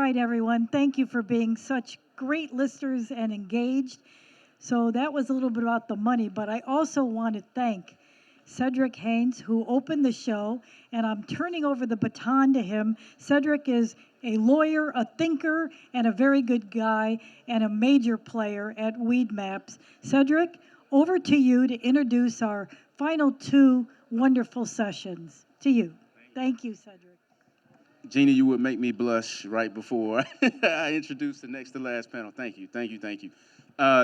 right, everyone. Thank you for being such great listeners and engaged. So that was a little bit about the money, but I also want to thank Cedric Haynes, who opened the show, and I'm turning over the baton to him. Cedric is a lawyer, a thinker, and a very good guy, and a major player at Weed Maps. Cedric, over to you to introduce our final two wonderful sessions. To you. Thank you, Cedric. Jeannie, you would make me blush right before I introduce the next to last panel. Thank you, thank you, thank you.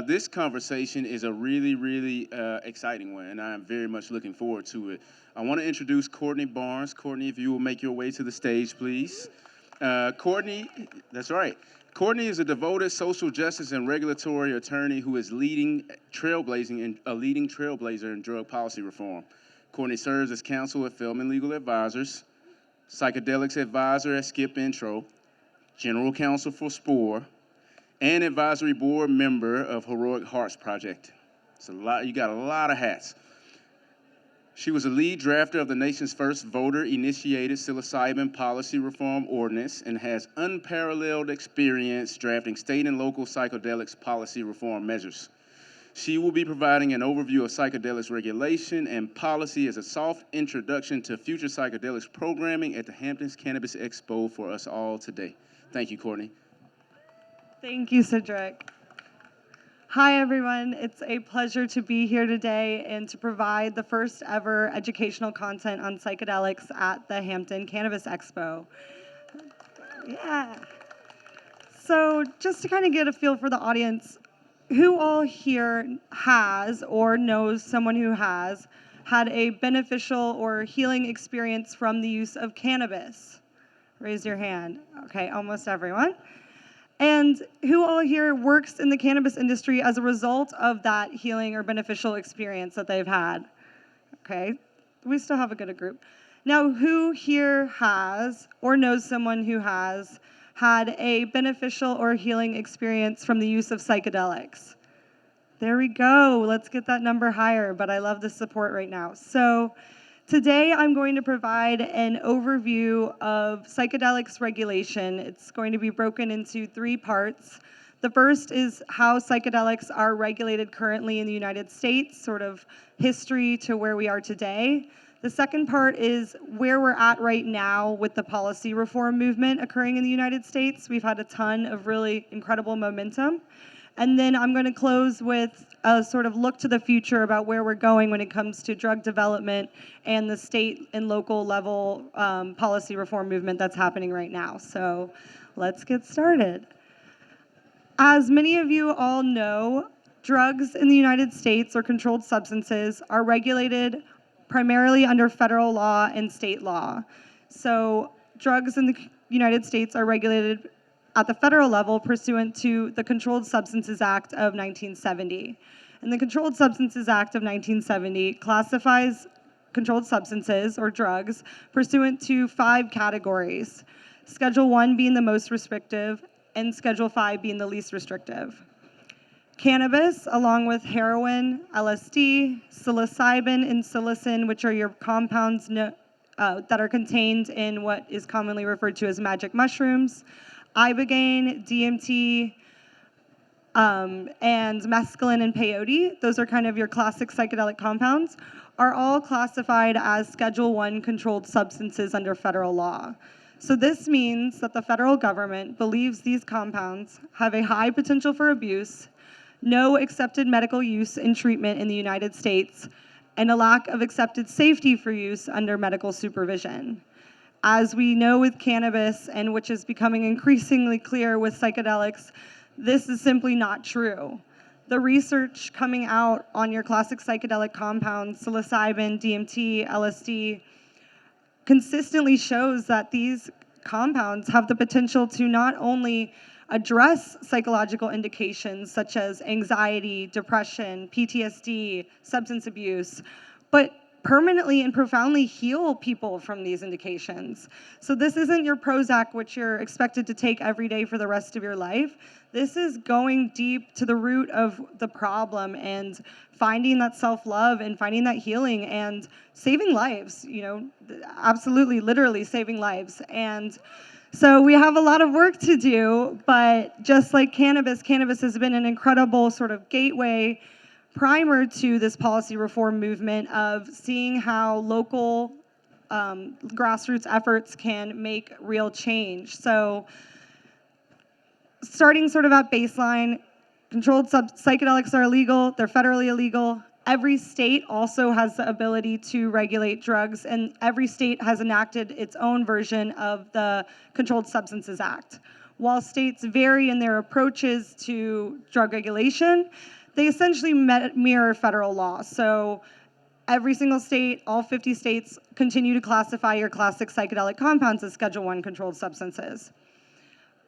This conversation is a really, really exciting one, and I am very much looking forward to it. I want to introduce Courtney Barnes. Courtney, if you will make your way to the stage, please. Courtney, that's right. Courtney is a devoted social justice and regulatory attorney who is a leading trailblazer in drug policy reform. Courtney serves as counsel at Feldman Legal Advisors, Psychedelics Advisor at Skip Intro, General Counsel for SPORE, and Advisory Board member of Heroic Hearts Project. It's a lot. You got a lot of hats. She was a lead drafter of the nation's first voter-initiated psilocybin policy reform ordinance and has unparalleled experience drafting state and local psychedelics policy reform measures. She will be providing an overview of psychedelics regulation and policy as a soft introduction to future psychedelics programming at the Hamptons Cannabis Expo for us all today. Thank you, Courtney. Thank you, Cedric. Hi, everyone. It's a pleasure to be here today and to provide the first ever educational content on psychedelics at the Hampton Cannabis Expo. Yeah. So just to kind of get a feel for the audience, who all here has or knows someone who has had a beneficial or healing experience from the use of cannabis? Raise your hand. Okay, almost everyone. And who all here works in the cannabis industry as a result of that healing or beneficial experience that they've had? Okay, we still have a good group. Now, who here has or knows someone who has had a beneficial or healing experience from the use of psychedelics? There we go. Let's get that number higher, but I love the support right now. So today I'm going to provide an overview of psychedelics regulation. It's going to be broken into three parts. The first is how psychedelics are regulated currently in the United States, sort of history to where we are today. The second part is where we're at right now with the policy reform movement occurring in the United States. We've had a ton of really incredible momentum. And then I'm going to close with a sort of look to the future about where we're going when it comes to drug development and the state and local level policy reform movement that's happening right now. So let's get started. As many of you all know, drugs in the United States, or controlled substances, are regulated primarily under federal law and state law. So drugs in the United States are regulated at the federal level pursuant to the Controlled Substances Act of 1970. And the Controlled Substances Act of 1970 classifies controlled substances, or drugs, pursuant to 5 categories, Schedule 1 being the most restrictive, and Schedule 5 being the least restrictive. Cannabis, along with heroin, LSD, psilocybin, and psilocin, which are your compounds that are contained in what is commonly referred to as magic mushrooms, ibogaine, DMT, and mescaline and peyote, those are kind of your classic psychedelic compounds, are all classified as Schedule 1 controlled substances under federal law. So this means that the federal government believes these compounds have a high potential for abuse, no accepted medical use and treatment in the United States, and a lack of accepted safety for use under medical supervision. As we know with cannabis, and which is becoming increasingly clear with psychedelics, this is simply not true. The research coming out on your classic psychedelic compounds, psilocybin, DMT, LSD, consistently shows that these compounds have the potential to not only address psychological indications such as anxiety, depression, PTSD, substance abuse, but permanently and profoundly heal people from these indications. So this isn't your Prozac, which you're expected to take every day for the rest of your life. This is going deep to the root of the problem and finding that self-love and finding that healing and saving lives, absolutely, literally saving lives. And So we have a lot of work to do, but just like cannabis, cannabis has been an incredible sort of gateway primer to this policy reform movement of seeing how local grassroots efforts can make real change. So starting sort of at baseline, psychedelics are illegal, they're federally illegal. Every state also has the ability to regulate drugs, and every state has enacted its own version of the Controlled Substances Act. While states vary in their approaches to drug regulation, they essentially mirror federal law. So every single state, all 50 states, continue to classify your classic psychedelic compounds as Schedule I controlled substances.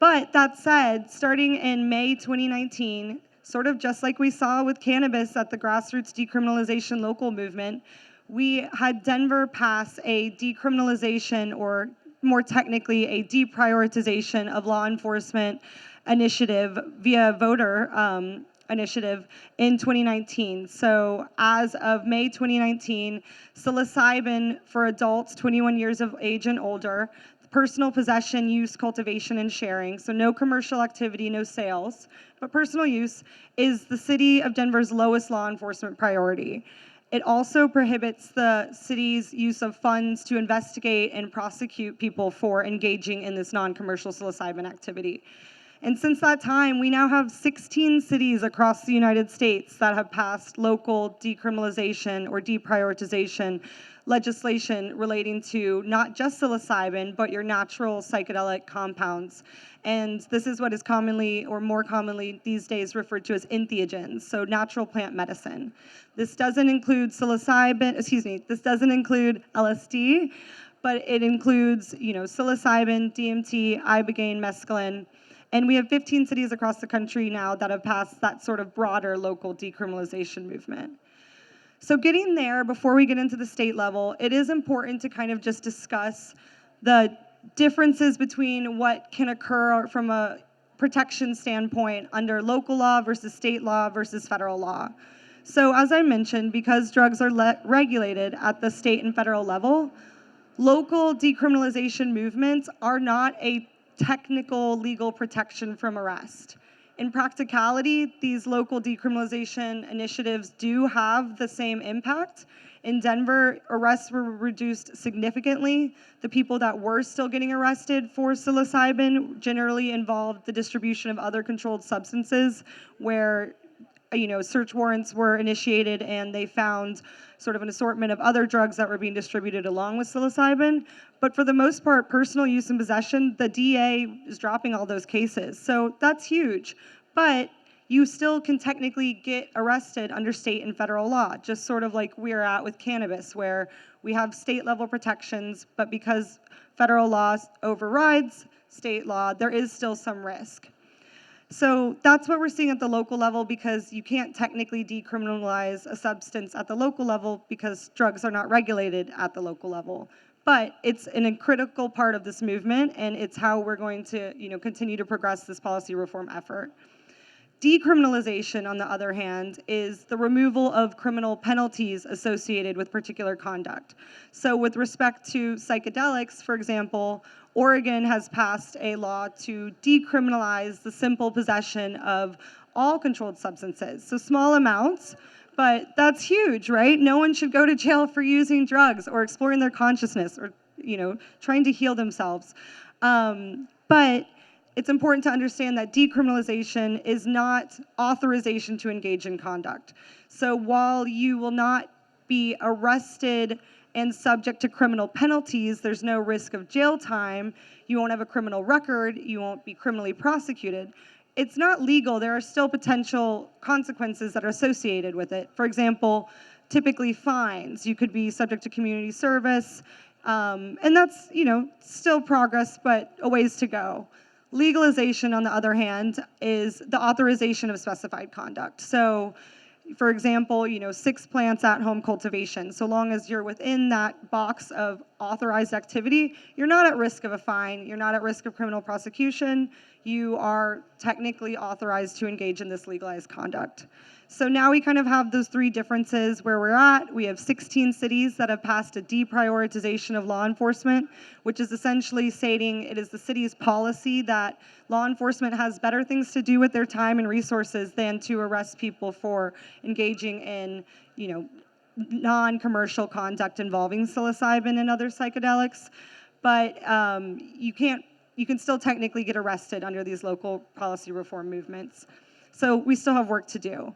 But that said, starting in May 2019, sort of just like we saw with cannabis at the grassroots decriminalization local movement, we had Denver pass a decriminalization, or more technically, a deprioritization of law enforcement initiative via voter initiative in 2019. So as of May 2019, psilocybin for adults 21 years of age and older, personal possession, use, cultivation, and sharing, so no commercial activity, no sales, but personal use, is the city of Denver's lowest law enforcement priority. It also prohibits the city's use of funds to investigate and prosecute people for engaging in this non-commercial psilocybin activity. And since that time, we now have 16 cities across the United States that have passed local decriminalization or deprioritization legislation relating to not just psilocybin, but your natural psychedelic compounds. And this is what is commonly, or more commonly these days, referred to as entheogens, so natural plant medicine. This doesn't include this doesn't include LSD, but it includes, psilocybin, DMT, ibogaine, mescaline. And we have 15 cities across the country now that have passed that sort of broader local decriminalization movement. So getting there, before we get into the state level, it is important to kind of just discuss the differences between what can occur from a protection standpoint under local law versus state law versus federal law. So as I mentioned, because drugs are regulated at the state and federal level, local decriminalization movements are not a technical legal protection from arrest. In practicality, these local decriminalization initiatives do have the same impact. In Denver, arrests were reduced significantly. The people that were still getting arrested for psilocybin generally involved the distribution of other controlled substances where search warrants were initiated and they found sort of an assortment of other drugs that were being distributed along with psilocybin. But for the most part, personal use and possession, the DA is dropping all those cases. So that's huge. But you still can technically get arrested under state and federal law, just sort of like we're at with cannabis, where we have state level protections, but because federal law overrides state law, there is still some risk. So that's what we're seeing at the local level, because you can't technically decriminalize a substance at the local level because drugs are not regulated at the local level. But it's a critical part of this movement, and it's how we're going to continue to progress this policy reform effort. Decriminalization, on the other hand, is the removal of criminal penalties associated with particular conduct. So with respect to psychedelics, for example, Oregon has passed a law to decriminalize the simple possession of all controlled substances. So small amounts, but that's huge, right? No one should go to jail for using drugs or exploring their consciousness or, trying to heal themselves. But it's important to understand that decriminalization is not authorization to engage in conduct. So while you will not be arrested and subject to criminal penalties, there's no risk of jail time, you won't have a criminal record, you won't be criminally prosecuted. It's not legal. There are still potential consequences that are associated with it. For example, typically fines. You could be subject to community service, and that's, still progress, but a ways to go. Legalization, on the other hand, is the authorization of specified conduct. So, for example, 6 plants at home cultivation. So long as you're within that box of authorized activity, you're not at risk of a fine, you're not at risk of criminal prosecution, you are technically authorized to engage in this legalized conduct. So now we kind of have those three differences where we're at. We have 16 cities that have passed a deprioritization of law enforcement, which is essentially stating it is the city's policy that law enforcement has better things to do with their time and resources than to arrest people for engaging in, non-commercial conduct involving psilocybin and other psychedelics. But you can still technically get arrested under these local policy reform movements. So we still have work to do.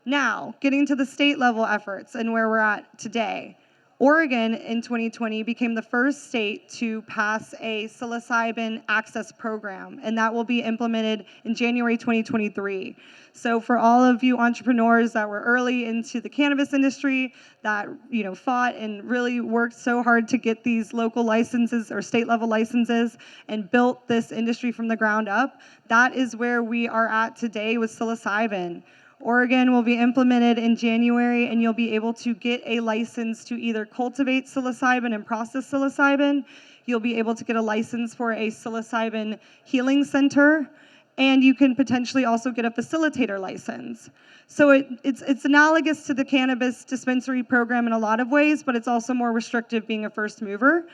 Now, getting to the state level efforts and where we're at today. Oregon in 2020 became the first state to pass a psilocybin access program, and that will be implemented in January 2023. So for all of you entrepreneurs that were early into the cannabis industry, that fought and really worked so hard to get these local licenses or state level licenses and built this industry from the ground up, that is where we are at today with psilocybin. Oregon will be implemented in January, and you'll be able to get a license to either cultivate psilocybin and process psilocybin. You'll be able to get a license for a psilocybin healing center, and you can potentially also get a facilitator license. So it's analogous to the cannabis dispensary program in a lot of ways, but it's also more restrictive being a first mover.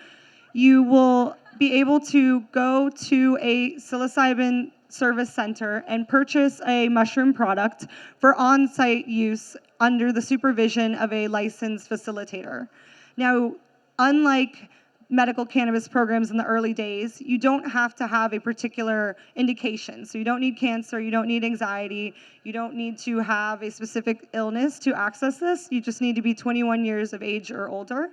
You will be able to go to a psilocybin service center and purchase a mushroom product for on-site use under the supervision of a licensed facilitator. Now, unlike medical cannabis programs in the early days, you don't have to have a particular indication. So you don't need cancer, you don't need anxiety, you don't need to have a specific illness to access this. You just need to be 21 years of age or older.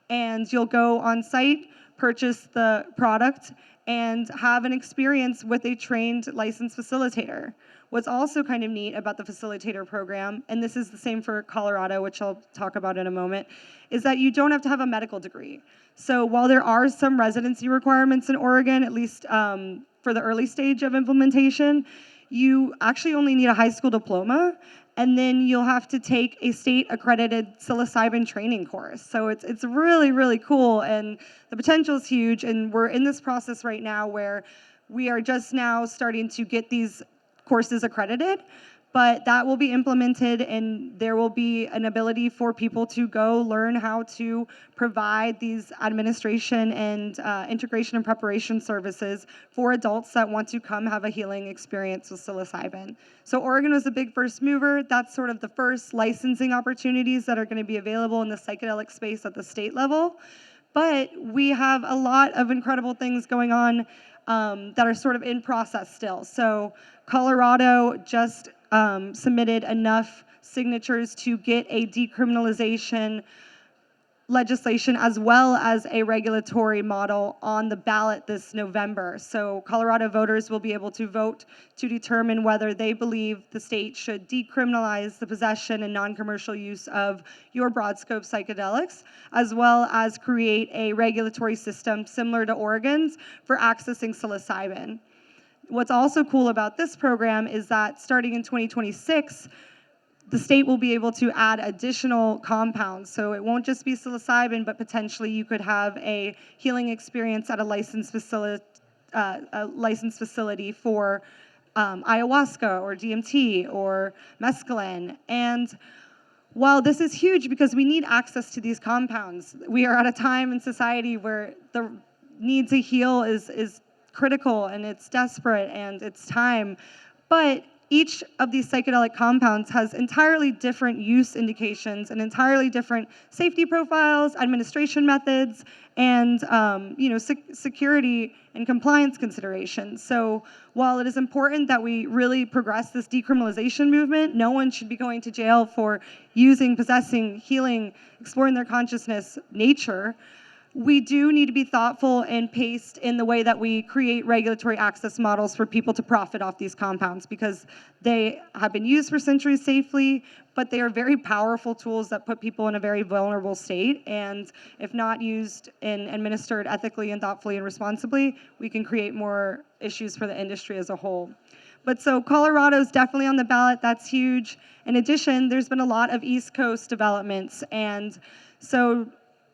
And you'll go on site, purchase the product, and have an experience with a trained licensed facilitator. What's also kind of neat about the facilitator program, and this is the same for Colorado, which I'll talk about in a moment, is that you don't have to have a medical degree. So while there are some residency requirements in Oregon, at least for the early stage of implementation, you actually only need a high school diploma, and then you'll have to take a state-accredited psilocybin training course. So it's really, really cool, and the potential is huge, and we're in this process right now where we are just now starting to get these courses accredited, but that will be implemented, and there will be an ability for people to go learn how to provide these administration and integration and preparation services for adults that want to come have a healing experience with psilocybin. So Oregon was a big first mover. That's sort of the first licensing opportunities that are going to be available in the psychedelic space at the state level. But we have a lot of incredible things going on that are sort of in process still. So Colorado just submitted enough signatures to get a decriminalization legislation as well as a regulatory model on the ballot this November. So Colorado voters will be able to vote to determine whether they believe the state should decriminalize the possession and non-commercial use of your broad scope psychedelics, as well as create a regulatory system similar to Oregon's for accessing psilocybin. What's also cool about this program is that starting in 2026, the state will be able to add additional compounds. So it won't just be psilocybin, but potentially you could have a healing experience at a licensed facility for ayahuasca or DMT or mescaline. And while this is huge because we need access to these compounds, we are at a time in society where the need to heal is critical and it's desperate and it's time. But each of these psychedelic compounds has entirely different use indications and entirely different safety profiles, administration methods, and security and compliance considerations. So while it is important that we really progress this decriminalization movement, no one should be going to jail for using, possessing, healing, exploring their consciousness nature. We do need to be thoughtful and paced in the way that we create regulatory access models for people to profit off these compounds because they have been used for centuries safely, but they are very powerful tools that put people in a very vulnerable state. And if not used and administered ethically and thoughtfully and responsibly, we can create more issues for the industry as a whole. But so Colorado's definitely on the ballot. That's huge. In addition, there's been a lot of East Coast developments. And so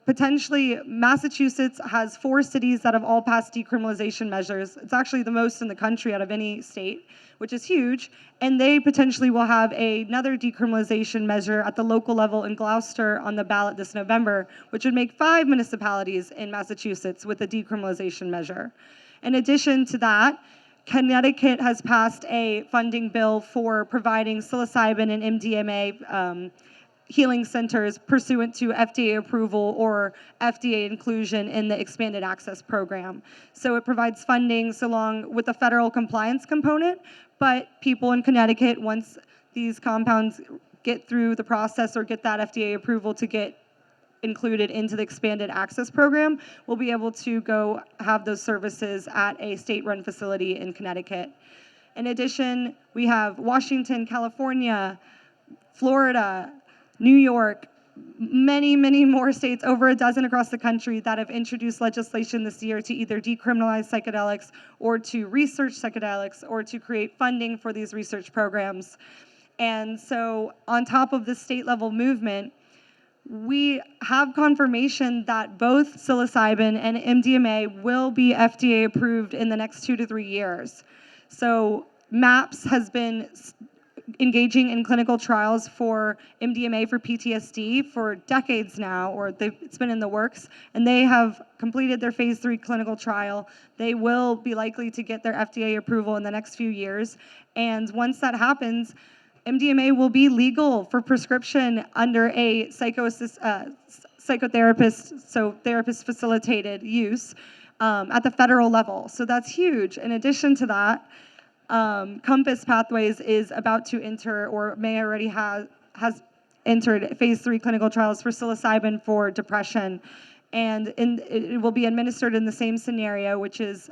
potentially, Massachusetts has 4 cities that have all passed decriminalization measures. It's actually the most in the country out of any state, which is huge. And they potentially will have another decriminalization measure at the local level in Gloucester on the ballot this November, which would make 5 municipalities in Massachusetts with a decriminalization measure. In addition to that, Connecticut has passed a funding bill for providing psilocybin and MDMA healing centers pursuant to FDA approval or FDA inclusion in the expanded access program. So it provides funding along with a federal compliance component, but people in Connecticut, once these compounds get through the process or get that FDA approval to get included into the expanded access program, will be able to go have those services at a state-run facility in Connecticut. In addition, we have Washington, California, Florida, New York, many, many more states, over a dozen across the country, that have introduced legislation this year to either decriminalize psychedelics or to research psychedelics or to create funding for these research programs. And so on top of this state-level movement, we have confirmation that both psilocybin and MDMA will be FDA approved in the next 2 to 3 years. So MAPS has been engaging in clinical trials for MDMA for PTSD for decades now, or it's been in the works, and they have completed their phase 3 clinical trial. They will be likely to get their FDA approval in the next few years, and once that happens, MDMA will be legal for prescription under a psychotherapist, so therapist-facilitated use at the federal level. So that's huge. In addition to that, Compass Pathways is about to enter, or may already has entered, phase 3 clinical trials for psilocybin for depression. And it will be administered in the same scenario, which is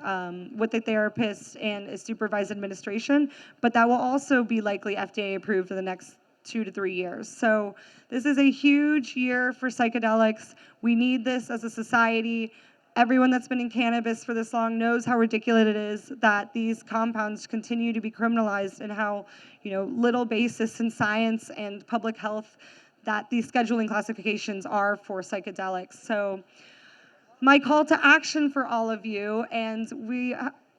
with a therapist and a supervised administration, but that will also be likely FDA approved in the next 2 to 3 years. So this is a huge year for psychedelics. We need this as a society. Everyone that's been in cannabis for this long knows how ridiculous it is that these compounds continue to be criminalized, and how, little basis in science and public health that these scheduling classifications are for psychedelics. So my call to action for all of you, and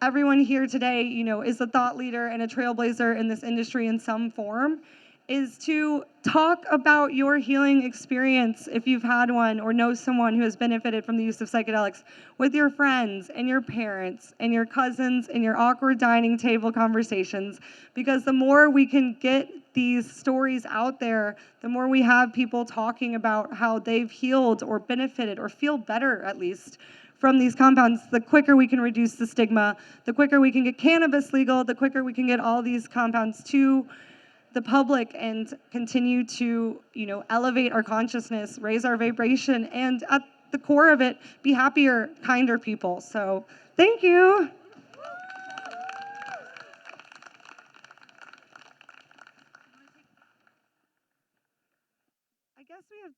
everyone here today, is a thought leader and a trailblazer in this industry in some form, is to talk about your healing experience, if you've had one or know someone who has benefited from the use of psychedelics, with your friends and your parents and your cousins and your awkward dining table conversations. Because the more we can get these stories out there, the more we have people talking about how they've healed or benefited or feel better, at least, from these compounds, the quicker we can reduce the stigma, the quicker we can get cannabis legal, the quicker we can get all these compounds to the public and continue to, elevate our consciousness, raise our vibration, and at the core of it, be happier, kinder people. So thank you. I guess we have